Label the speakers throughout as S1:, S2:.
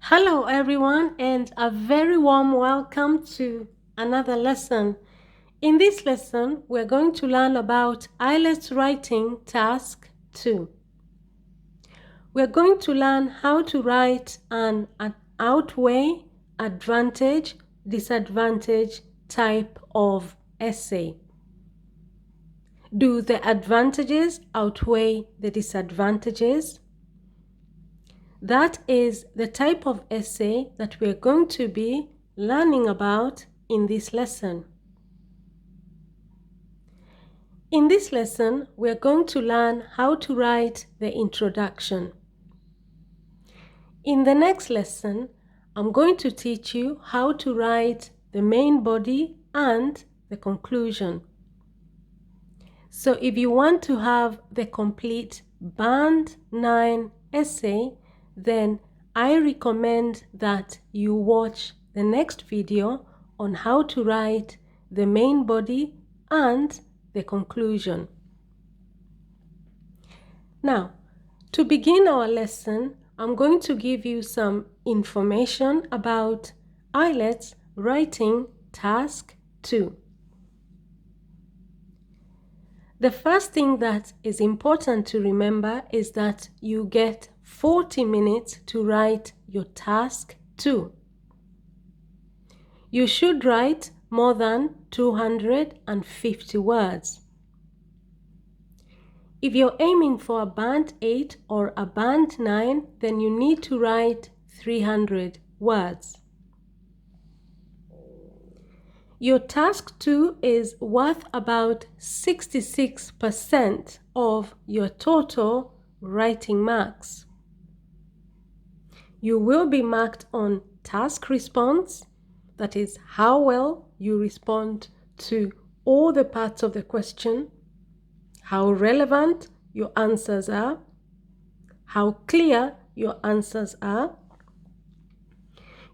S1: Hello everyone, and a very warm welcome to another lesson. In this lesson, we're going to learn about IELTS writing task 2. We're going to learn how to write an outweigh, advantage, disadvantage type of essay. Do the advantages outweigh the disadvantages? That is the type of essay that we're going to be learning about in this lesson. In this lesson, we're going to learn how to write the introduction. In the next lesson, I'm going to teach you how to write the main body and the conclusion. So if you want to have the complete Band 9 essay, then I recommend that you watch the next video on how to write the main body and the conclusion. Now, to begin our lesson, I'm going to give you some information about IELTS writing task 2. The first thing that is important to remember is that you get 40 minutes to write your task 2. You should write more than 250 words. If you're aiming for a Band 8 or a Band 9, then you need to write 300 words. Your task 2 is worth about 66% of your total writing marks. You will be marked on task response, that is how well you respond to all the parts of the question, how relevant your answers are, how clear your answers are.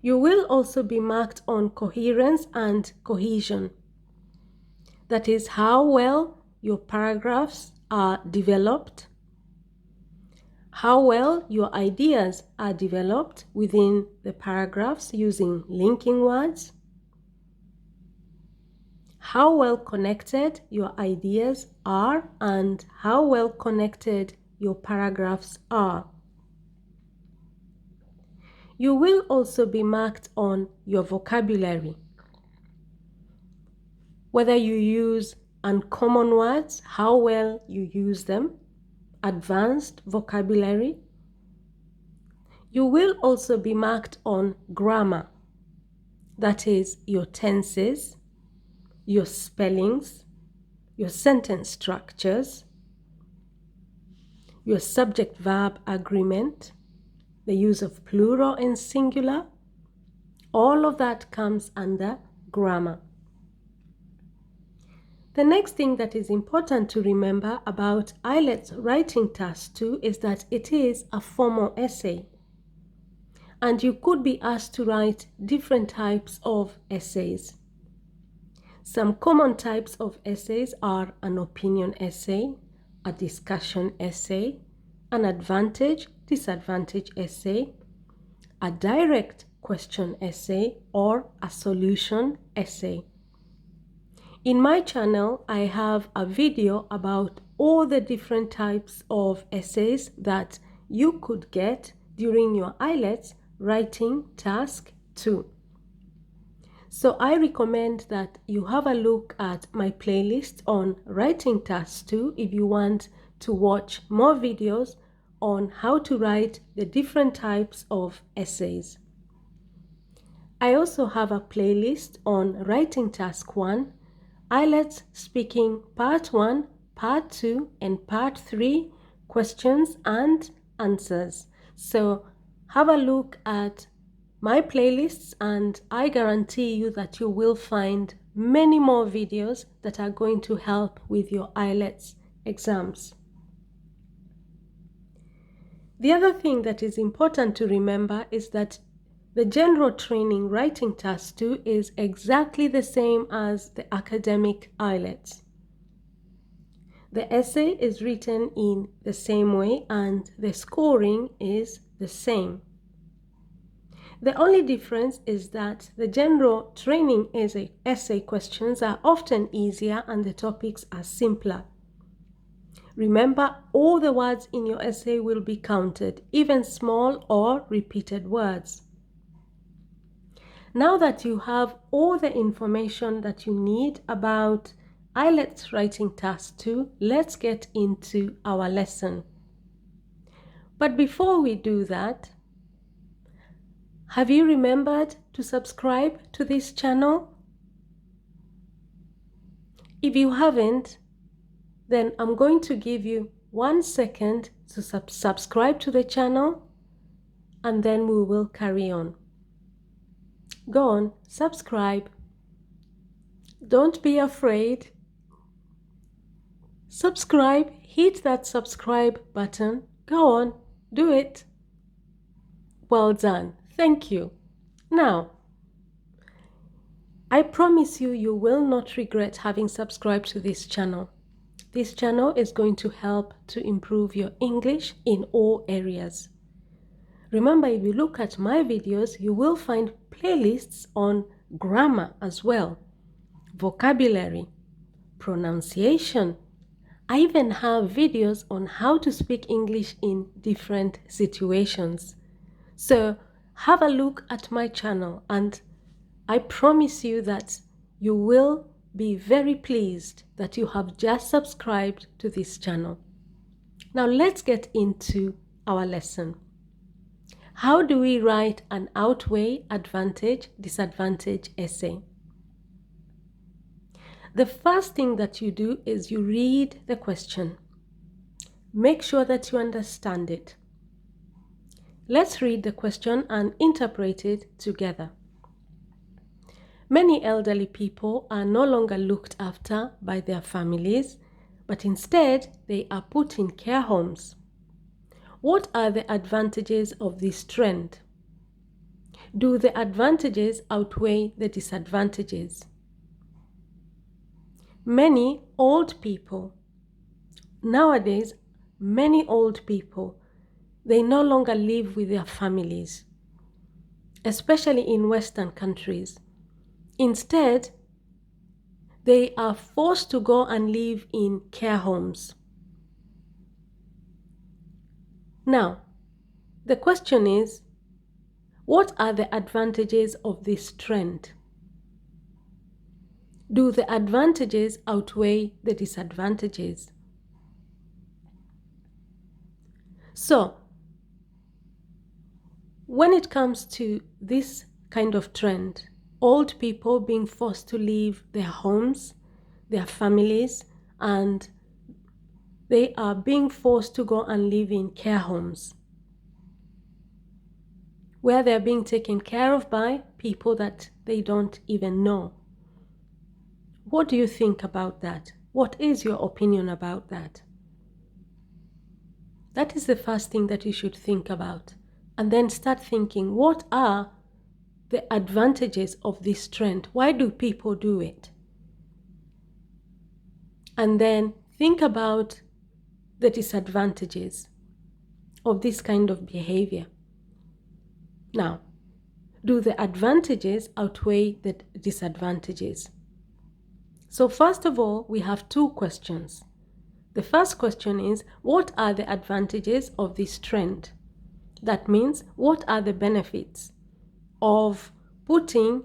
S1: You will also be marked on coherence and cohesion. That is how well your paragraphs are developed, how well your ideas are developed within the paragraphs using linking words, how well connected your ideas are, and how well connected your paragraphs are. You will also be marked on your vocabulary, whether you use uncommon words, how well you use them, advanced vocabulary. You will also be marked on grammar, that is your tenses, your spellings, your sentence structures, your subject-verb agreement, the use of plural and singular. All of that comes under grammar. The next thing that is important to remember about IELTS writing task 2 is that it is a formal essay, and you could be asked to write different types of essays. Some common types of essays are an opinion essay, a discussion essay, an advantage, disadvantage essay, a direct question essay, or a solution essay. In my channel, I have a video about all the different types of essays that you could get during your IELTS writing task 2. So I recommend that you have a look at my playlist on writing task 2 if you want to watch more videos on how to write the different types of essays. I also have a playlist on writing task 1, IELTS speaking part 1, part 2, and part 3, questions and answers. So have a look at my playlists, and I guarantee you that you will find many more videos that are going to help with your IELTS exams. The other thing that is important to remember is that the general training writing task 2 is exactly the same as the academic IELTS. The essay is written in the same way and the scoring is the same. The only difference is that the general training essay questions are often easier and the topics are simpler. Remember, all the words in your essay will be counted, even small or repeated words. Now that you have all the information that you need about IELTS Writing Task 2, let's get into our lesson. But before we do that, have you remembered to subscribe to this channel? If you haven't, then I'm going to give you 1 second to subscribe to the channel, and then we will carry on. Go on, subscribe. Don't be afraid. Subscribe, hit that subscribe button. Go on, do it. Well done. Thank you. Now, I promise you, you will not regret having subscribed to this channel. This channel is going to help to improve your English in all areas. Remember, if you look at my videos, you will find playlists on grammar as well, vocabulary, pronunciation. I even have videos on how to speak English in different situations. So have a look at my channel, and I promise you that you will be very pleased that you have just subscribed to this channel. Now let's get into our lesson. How do we write an outweigh, advantage, disadvantage essay? The first thing that you do is you read the question. Make sure that you understand it. Let's read the question and interpret it together. Many elderly people are no longer looked after by their families, but instead they are put in care homes. What are the advantages of this trend? Do the advantages outweigh the disadvantages? Many old people, nowadays, many old people, they no longer live with their families, especially in Western countries. Instead, they are forced to go and live in care homes. Now, the question is, what are the advantages of this trend? Do the advantages outweigh the disadvantages? So, when it comes to this kind of trend, old people being forced to leave their homes, their families, and they are being forced to go and live in care homes, where they're being taken care of by people that they don't even know. What do you think about that? What is your opinion about that? That is the first thing that you should think about. And then start thinking, what are the advantages of this trend? Why do people do it? And then think about the disadvantages of this kind of behavior. Now, do the advantages outweigh the disadvantages? So first of all, we have 2 questions. The first question is, what are the advantages of this trend? That means, what are the benefits of putting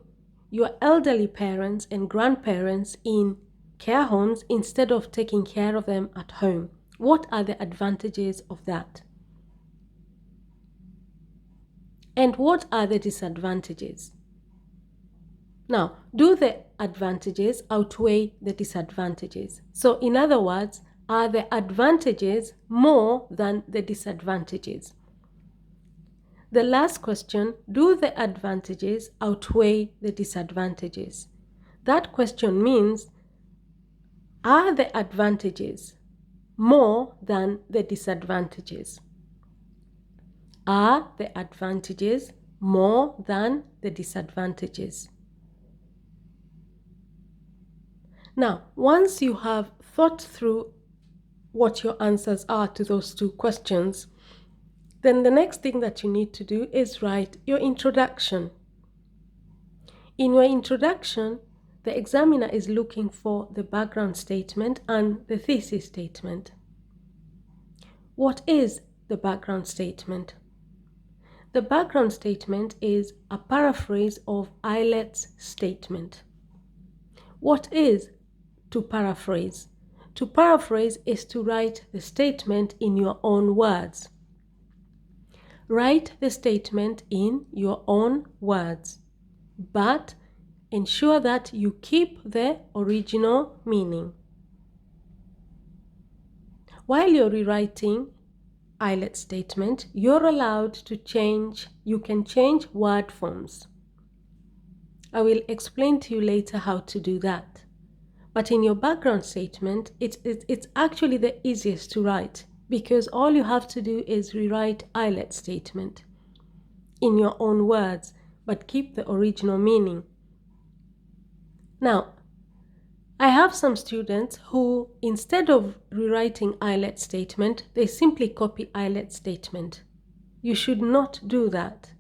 S1: your elderly parents and grandparents in care homes instead of taking care of them at home? What are the advantages of that? And what are the disadvantages? Now, do the advantages outweigh the disadvantages? So, in other words, are the advantages more than the disadvantages? The last question, do the advantages outweigh the disadvantages? That question means, are the advantages more than the disadvantages? Are the advantages more than the disadvantages? Now, once you have thought through what your answers are to those 2 questions, Then the next thing that you need to do is write your introduction. In your introduction, the examiner is looking for the background statement and the thesis statement. What is the background statement? The background statement is a paraphrase of IELTS statement. What is to paraphrase? To paraphrase is to write the statement in your own words. Write the statement in your own words, but ensure that you keep the original meaning. While you're rewriting IELTS statement, you're allowed to change, you can change word forms. I will explain to you later how to do that. But in your background statement, it's actually the easiest to write, because all you have to do is rewrite IELTS statement in your own words, but keep the original meaning. Now, I have some students who, instead of rewriting IELTS statement, they simply copy IELTS statement. You should not do that,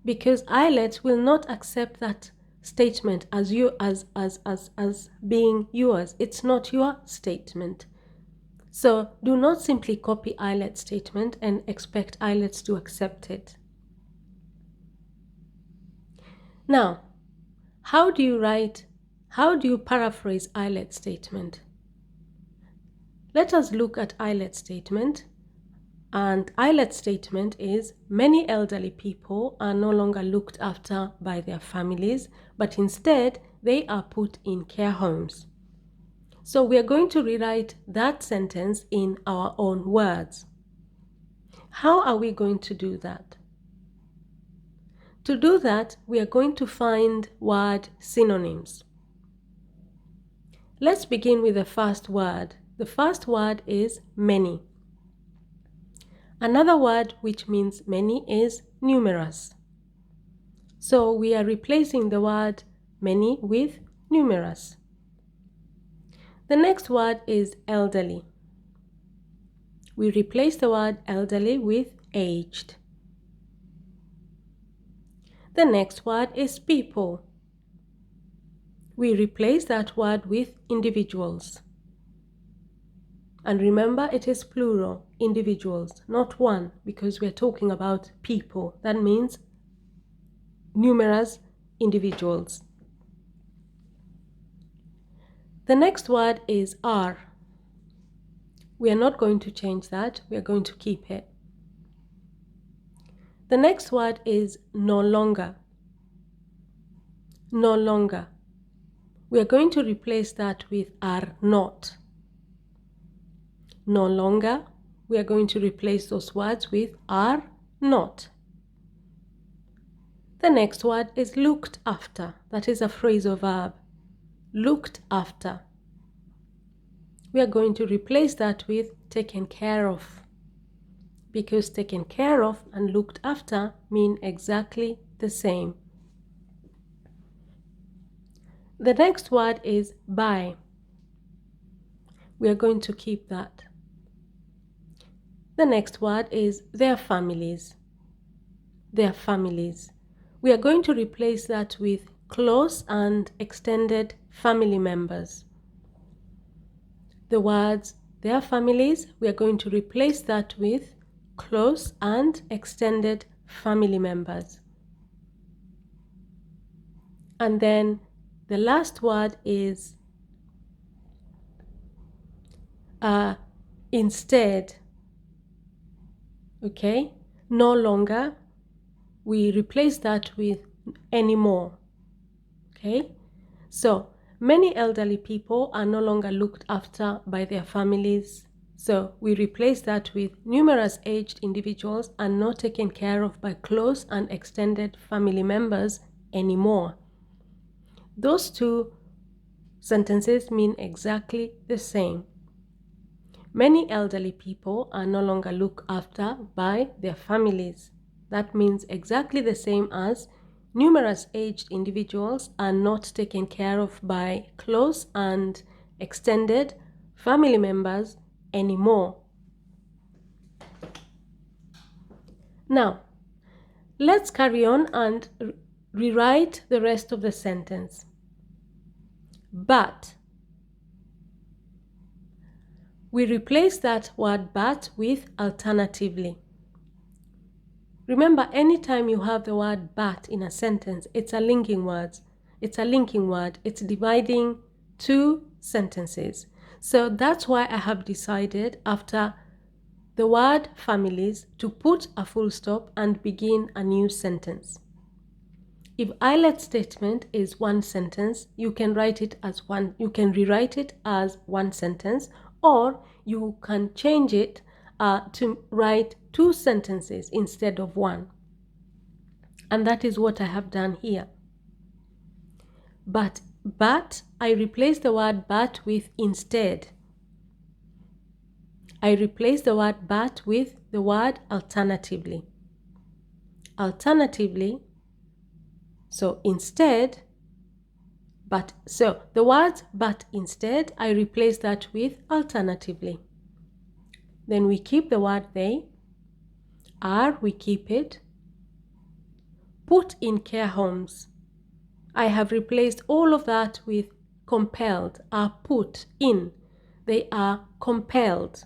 S1: because IELTS will not accept that statement as being yours. It's not your statement. So do not simply copy IELTS statement and expect IELTS to accept it. Now, how do you paraphrase IELTS statement? Let us look at IELTS statement. And IELTS statement is, many elderly people are no longer looked after by their families, but instead they are put in care homes. So we are going to rewrite that sentence in our own words. How are we going to do that? To do that, we are going to find word synonyms. Let's begin with the first word. The first word is many. Another word which means many is numerous. So we are replacing the word many with numerous. The next word is elderly. We replace the word elderly with aged. The next word is people. We replace that word with individuals. And remember, it is plural, individuals, not one, because we're talking about people. That means numerous individuals. The next word is are. We are not going to change that. We are going to keep it. The next word is no longer. No longer. We are going to replace that with are not. No longer. We are going to replace those words with are not. The next word is looked after. That is a phrasal verb. Looked after. We are going to replace that with taken care of, because taken care of and looked after mean exactly the same. The next word is by. We are going to keep that. The next word is their families. Their families. We are going to replace that with close and extended family members. The words their families, we are going to replace that with close and extended family members. And then the last word is instead. Okay, no longer. We replace that with anymore. Okay, so many elderly people are no longer looked after by their families. So we replace that with numerous aged individuals are not taken care of by close and extended family members anymore. Those two sentences mean exactly the same. Many elderly people are no longer looked after by their families. That means exactly the same as numerous aged individuals are not taken care of by close and extended family members anymore. Now, let's carry on and rewrite the rest of the sentence. But. We replace that word but with alternatively. Remember, anytime you have the word but in a sentence, it's a linking word. It's a linking word. It's dividing two sentences. So that's why I have decided after the word families to put a full stop and begin a new sentence. If IELTS statement is one sentence, you can write it as one. You can rewrite it as one sentence, or you can change it to write two sentences instead of one. And that is what I have done here. But I replace the word but with instead. I replace the word but with the word alternatively. Alternatively, so instead, so the word but instead, I replace that with alternatively. Then we keep the word they. Are, we keep it. Put in care homes. I have replaced all of that with compelled. Are put in. They are compelled.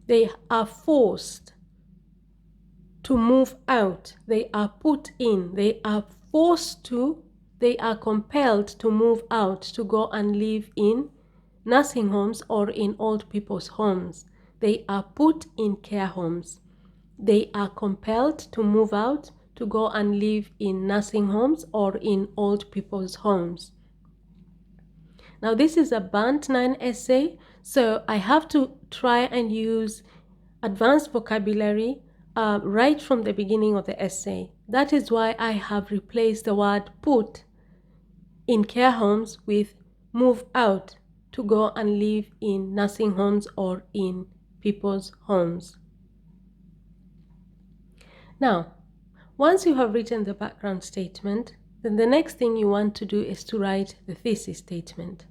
S1: They are forced to move out. They are put in. They are forced to. They are compelled to move out to go and live in nursing homes or in old people's homes. They are put in care homes. They are compelled to move out to go and live in nursing homes or in old people's homes. Now this is a Band 9 essay, so I have to try and use advanced vocabulary right from the beginning of the essay. That is why I have replaced the word put in care homes with move out to go and live in nursing homes or in people's homes. Now, once you have written the background statement, then the next thing you want to do is to write the thesis statement.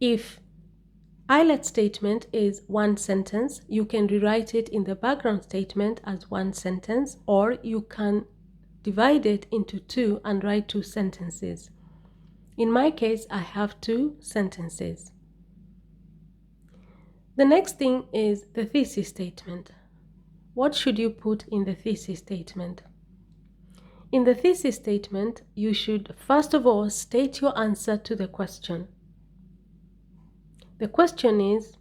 S1: If IELTS statement is one sentence, you can rewrite it in the background statement as one sentence, or you can divide it into two and write two sentences. In my case, I have two sentences. The next thing is the thesis statement. What should you put in the thesis statement? In the thesis statement, you should first of all state your answer to the question. The question is,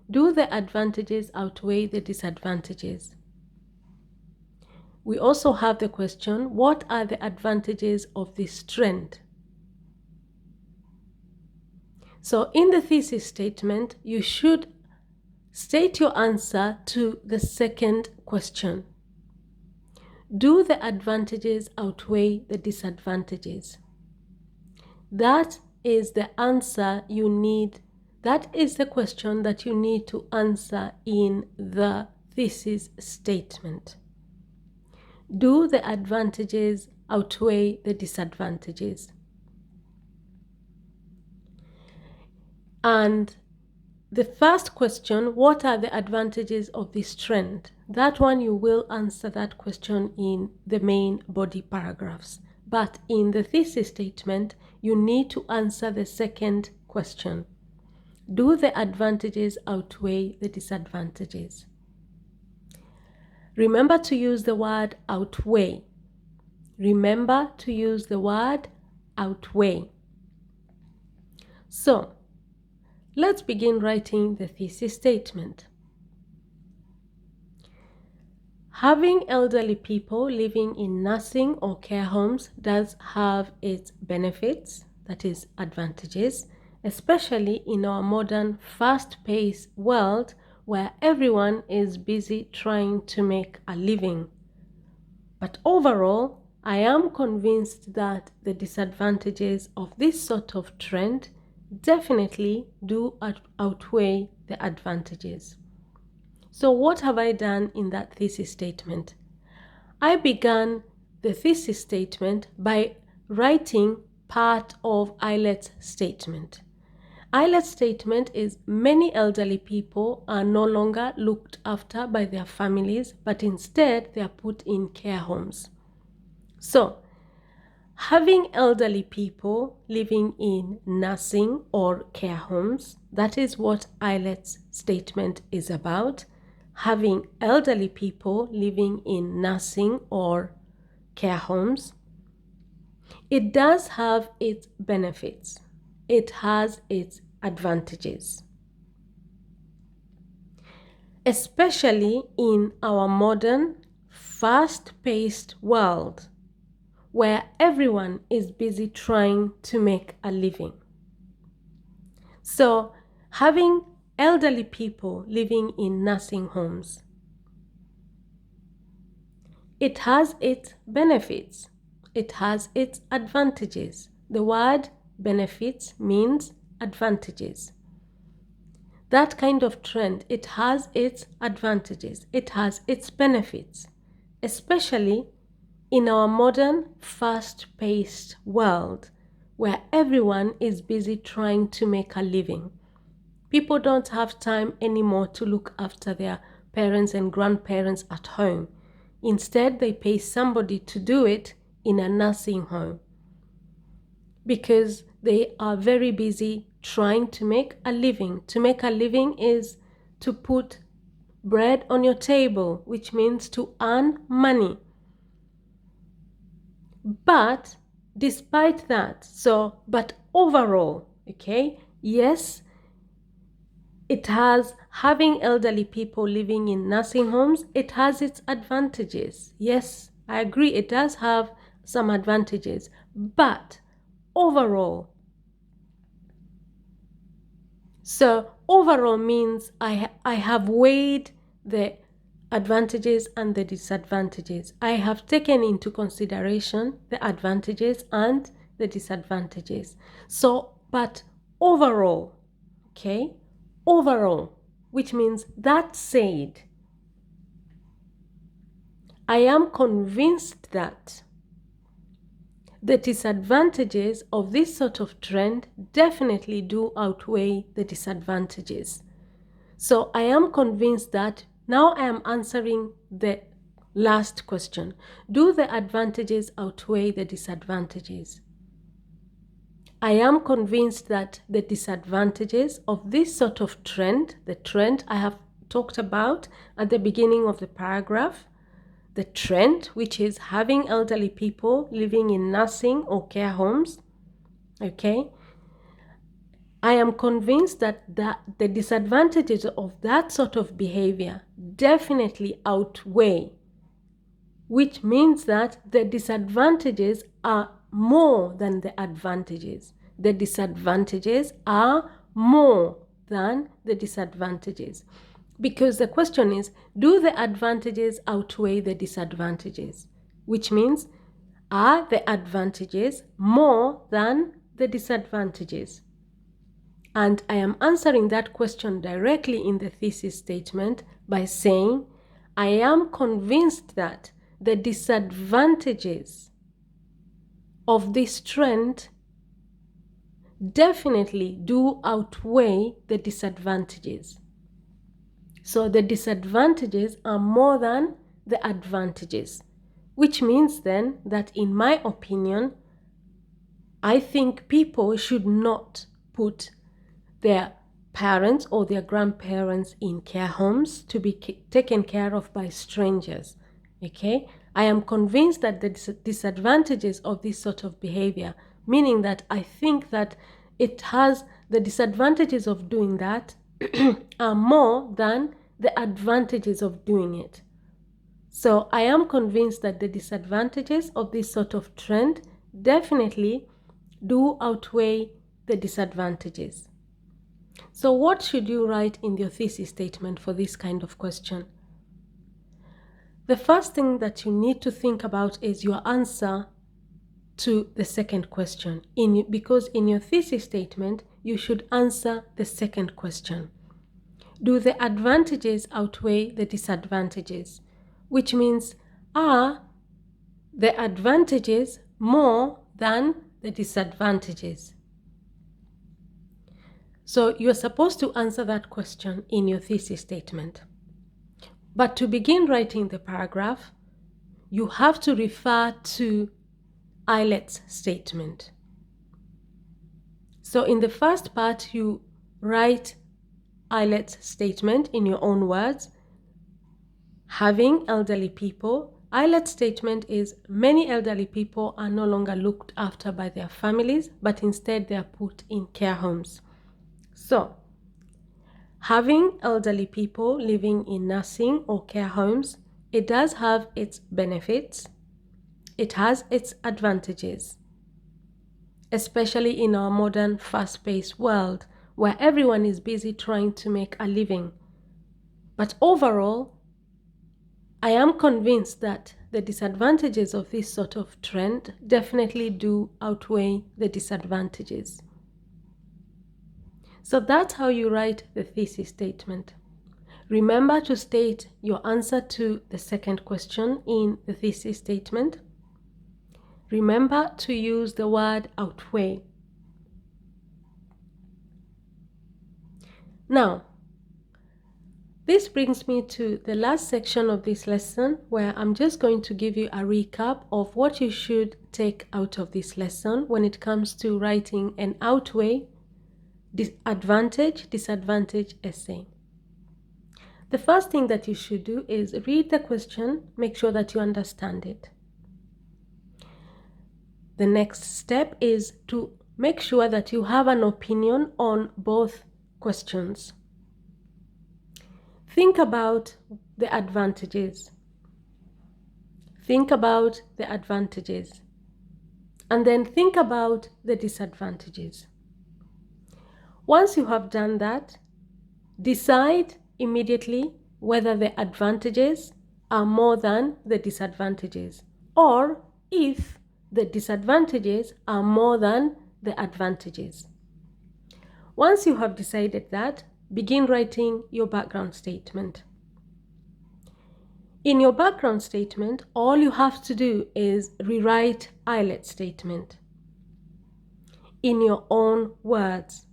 S1: do the advantages outweigh the disadvantages? We also have the question, what are the advantages of this trend? So in the thesis statement, you should state your answer to the second question. Do the advantages outweigh the disadvantages? That is the answer you need. That is the question that you need to answer in the thesis statement. Do the advantages outweigh the disadvantages? And the first question, what are the advantages of this trend? That one you will answer that question in the main body paragraphs. But in the thesis statement, you need to answer the second question. Do the advantages outweigh the disadvantages? Remember to use the word outweigh. Remember to use the word outweigh. So, let's begin writing the thesis statement. Having elderly people living in nursing or care homes does have its benefits, that is, advantages, especially in our modern, fast-paced world where everyone is busy trying to make a living. But overall, I am convinced that the disadvantages of this sort of trend definitely do outweigh the advantages. So what have I done in that thesis statement? I began the thesis statement by writing part of IELTS statement. IELTS statement is many elderly people are no longer looked after by their families, but instead they are put in care homes. So, having elderly people living in nursing or care homes, that is what IELTS statement is about. Having elderly people living in nursing or care homes. It does have its benefits. It has its advantages. Especially in our modern, fast-paced world, where everyone is busy trying to make a living. So, having elderly people living in nursing homes, it has its benefits. It has its advantages. The word benefits means advantages. That kind of trend, it has its advantages. It has its benefits, especially in our modern, fast-paced world where everyone is busy trying to make a living. People don't have time anymore to look after their parents and grandparents at home. Instead, they pay somebody to do it in a nursing home because they are very busy trying to make a living. To make a living is to put bread on your table, which means to earn money. But despite that, but overall, okay, yes, it has, having elderly people living in nursing homes, it has its advantages. Yes, I agree, it does have some advantages. But overall, so overall means I have weighed the advantages and the disadvantages. I have taken into consideration the advantages and the disadvantages. So, but overall, okay, overall, which means that said, I am convinced that the disadvantages of this sort of trend definitely do outweigh the disadvantages. So I am convinced that now I am answering the last question. Do the advantages outweigh the disadvantages? I am convinced that the disadvantages of this sort of trend, the trend I have talked about at the beginning of the paragraph, the trend which is having elderly people living in nursing or care homes, okay? I am convinced that the disadvantages of that sort of behavior definitely outweigh, which means that the disadvantages are more than the advantages. The disadvantages are more than the disadvantages. Because the question is, do the advantages outweigh the disadvantages? Which means, are the advantages more than the disadvantages? And I am answering that question directly in the thesis statement by saying, I am convinced that the disadvantages of this trend definitely do outweigh the disadvantages. So the disadvantages are more than the advantages, which means then that in my opinion, I think people should not put their parents or their grandparents in care homes to be taken care of by strangers. Okay? I am convinced that the disadvantages of this sort of behavior, meaning that I think that it has the disadvantages of doing that are more than the advantages of doing it. So I am convinced that the disadvantages of this sort of trend definitely do outweigh the disadvantages. So what should you write in your thesis statement for this kind of question? The first thing that you need to think about is your answer to the second question. Because in your thesis statement, you should answer the second question. Do the advantages outweigh the disadvantages? Which means, are the advantages more than the disadvantages? So you're supposed to answer that question in your thesis statement. But to begin writing the paragraph, you have to refer to IELTS statement. So in the first part, you write IELTS statement in your own words. Having elderly people, IELTS statement is many elderly people are no longer looked after by their families, but instead they are put in care homes. So, having elderly people living in nursing or care homes, it does have its benefits. It has its advantages, especially in our modern fast-paced world where everyone is busy trying to make a living. But overall, I am convinced that the disadvantages of this sort of trend definitely do outweigh the disadvantages. So that's how you write the thesis statement. Remember to state your answer to the second question in the thesis statement. Remember to use the word outweigh. Now, this brings me to the last section of this lesson, where I'm just going to give you a recap of what you should take out of this lesson when it comes to writing an outweigh, disadvantage essay. The first thing that you should do is read the question, make sure that you understand it. The next step is to make sure that you have an opinion on both questions. Think about the advantages. Think about the advantages. And then think about the disadvantages. Once you have done that, decide immediately whether the advantages are more than the disadvantages, or if the disadvantages are more than the advantages. Once you have decided that, begin writing your background statement. In your background statement, all you have to do is rewrite IELTS statement in your own words.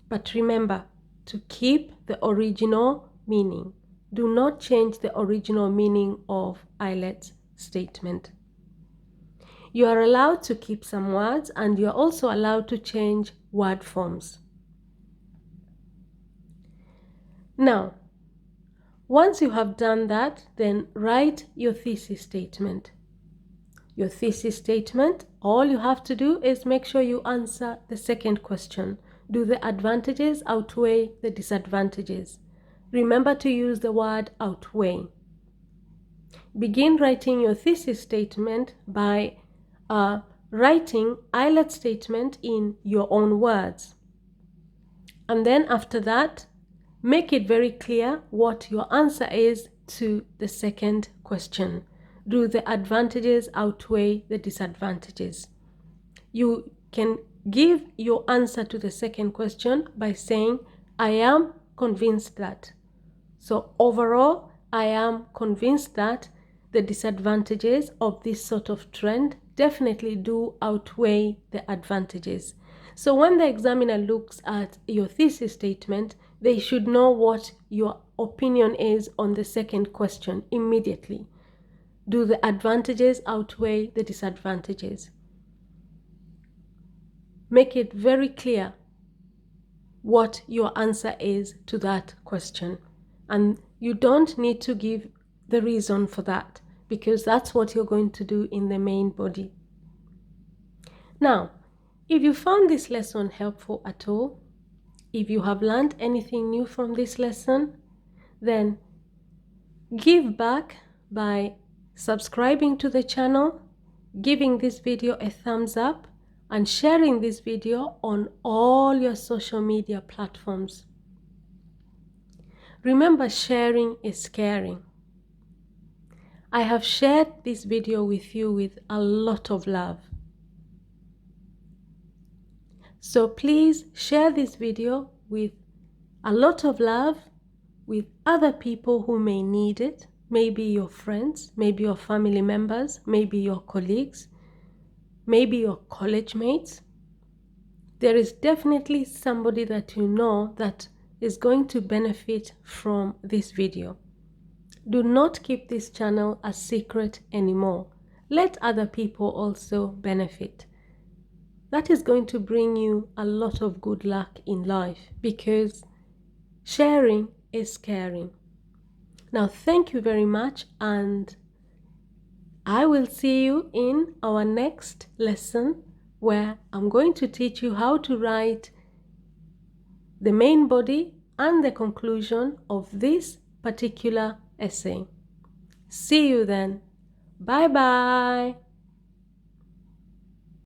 S1: But remember to keep the original meaning. Do not change the original meaning of IELTS statement. You are allowed to keep some words, and you are also allowed to change word forms. Now, once you have done that, then write your thesis statement. Your thesis statement, all you have to do is make sure you answer the second question. Do the advantages outweigh the disadvantages? Remember to use the word outweigh. Begin writing your thesis statement by writing IELTS statement in your own words. And then after that, make it very clear what your answer is to the second question. Do the advantages outweigh the disadvantages? You can give your answer to the second question by saying, I am convinced that. So overall, I am convinced that the disadvantages of this sort of trend definitely do outweigh the advantages. So when the examiner looks at your thesis statement, they should know what your opinion is on the second question immediately. Do the advantages outweigh the disadvantages? Make it very clear what your answer is to that question. And you don't need to give the reason for that, because that's what you're going to do in the main body. Now, if you found this lesson helpful at all, if you have learned anything new from this lesson, then give back by subscribing to the channel, giving this video a thumbs up, and sharing this video on all your social media platforms. Remember, sharing is caring. I have shared this video with you with a lot of love. So please share this video with a lot of love with other people who may need it. Maybe your friends, maybe your family members, maybe your colleagues, maybe your college mates. there is definitely somebody that you know that is going to benefit from this video. Do not keep this channel a secret anymore. Let other people also benefit. That is going to bring you a lot of good luck in life, because sharing is caring. Now, thank you very much, and I will see you in our next lesson, where I'm going to teach you how to write the main body and the conclusion of this particular essay. See you then. Bye bye.